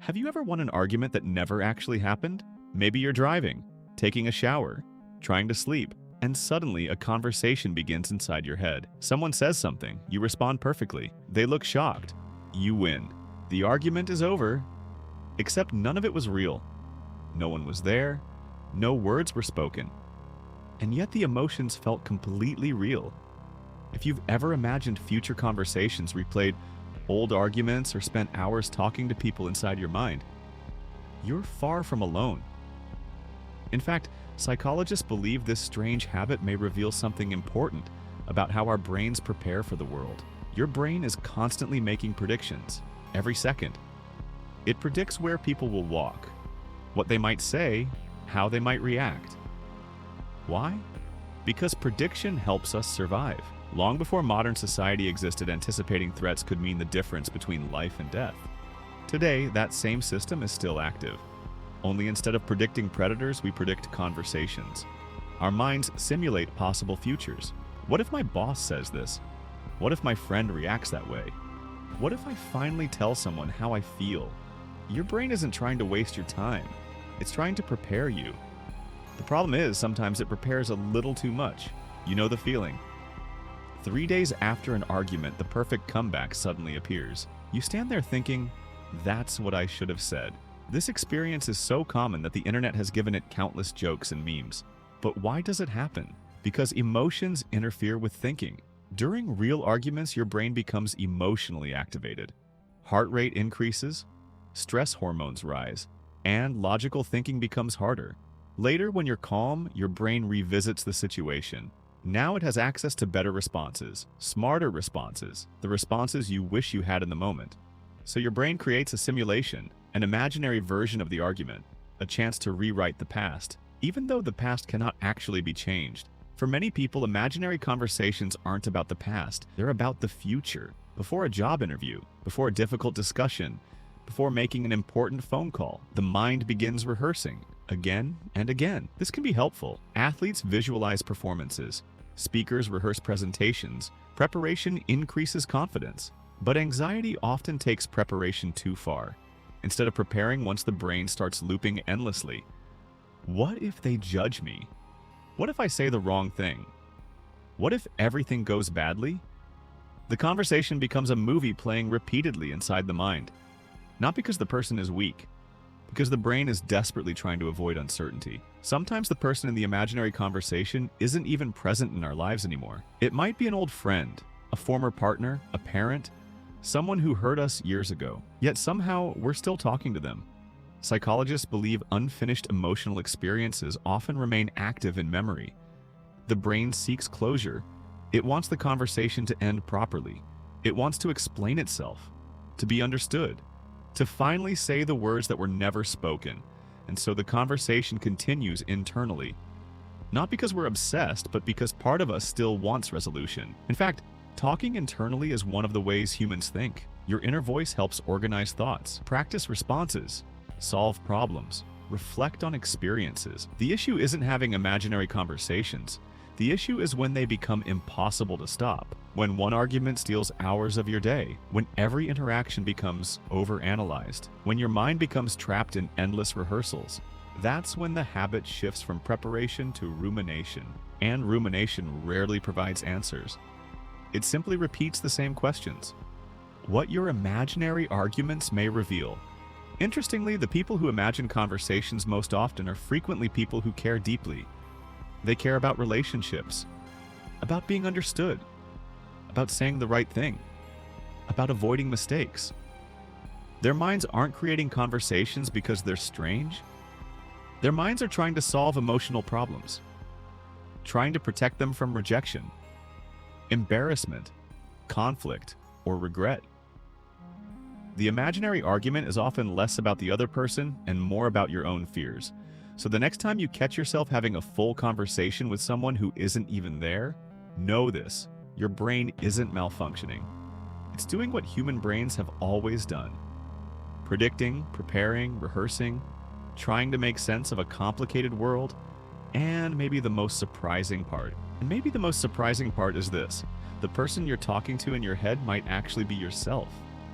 Have you ever won an argument that never actually happened? Maybe you're driving, taking a shower, trying to sleep, and suddenly a conversation begins inside your head. Someone says something, you respond perfectly. They look shocked. You win. The argument is over, except none of it was real. No one was there, no words were spoken, and yet the emotions felt completely real. If you've ever imagined future conversations, replayed old arguments, or spent hours talking to people inside your mind, you're far from alone. In fact, psychologists believe this strange habit may reveal something important about how our brains prepare for the world. Your brain is constantly making predictions, every second. It predicts where people will walk, what they might say, how they might react. Why? Because prediction helps us survive. Long before modern society existed, anticipating threats could mean the difference between life and death. Today, that same system is still active. Only instead of predicting predators, we predict conversations. Our minds simulate possible futures. What if my boss says this? What if my friend reacts that way? What if I finally tell someone how I feel? Your brain isn't trying to waste your time. It's trying to prepare you. The problem is, sometimes it prepares a little too much. You know the feeling. 3 days after an argument, the perfect comeback suddenly appears. You stand there thinking, that's what I should have said. This experience is so common that the internet has given it countless jokes and memes. But why does it happen? Because emotions interfere with thinking. During real arguments, your brain becomes emotionally activated. Heart rate increases, stress hormones rise, and logical thinking becomes harder. Later, when you're calm, your brain revisits the situation. Now it has access to better responses, smarter responses, the responses you wish you had in the moment. So your brain creates a simulation, an imaginary version of the argument, a chance to rewrite the past, even though the past cannot actually be changed. For many people, imaginary conversations aren't about the past, they're about the future. Before a job interview, before a difficult discussion, before making an important phone call, the mind begins rehearsing again and again. This can be helpful. Athletes visualize performances. Speakers rehearse presentations. Preparation increases confidence. But anxiety often takes preparation too far. Instead of preparing, once the brain starts looping endlessly. What if they judge me? What if I say the wrong thing? What if everything goes badly? The conversation becomes a movie playing repeatedly inside the mind. Not because the person is weak, because the brain is desperately trying to avoid uncertainty. Sometimes the person in the imaginary conversation isn't even present in our lives anymore. It might be an old friend, a former partner, a parent, someone who hurt us years ago. Yet somehow we're still talking to them. Psychologists believe unfinished emotional experiences often remain active in memory. The brain seeks closure. It wants the conversation to end properly. It wants to explain itself, to be understood, to finally say the words that were never spoken. And so the conversation continues internally. Not because we're obsessed, but because part of us still wants resolution. In fact, talking internally is one of the ways humans think. Your inner voice helps organize thoughts, practice responses, solve problems, reflect on experiences. The issue isn't having imaginary conversations. The issue is when they become impossible to stop. When one argument steals hours of your day. When every interaction becomes overanalyzed. When your mind becomes trapped in endless rehearsals. That's when the habit shifts from preparation to rumination. And rumination rarely provides answers. It simply repeats the same questions. What your imaginary arguments may reveal. Interestingly, the people who imagine conversations most often are frequently people who care deeply. They care about relationships, about being understood, about saying the right thing, about avoiding mistakes. Their minds aren't creating conversations because they're strange. Their minds are trying to solve emotional problems, trying to protect them from rejection, embarrassment, conflict, or regret. The imaginary argument is often less about the other person and more about your own fears. So the next time you catch yourself having a full conversation with someone who isn't even there, know this: your brain isn't malfunctioning. It's doing what human brains have always done. Predicting, preparing, rehearsing, trying to make sense of a complicated world, and maybe the most surprising part. is this: the person you're talking to in your head might actually be yourself.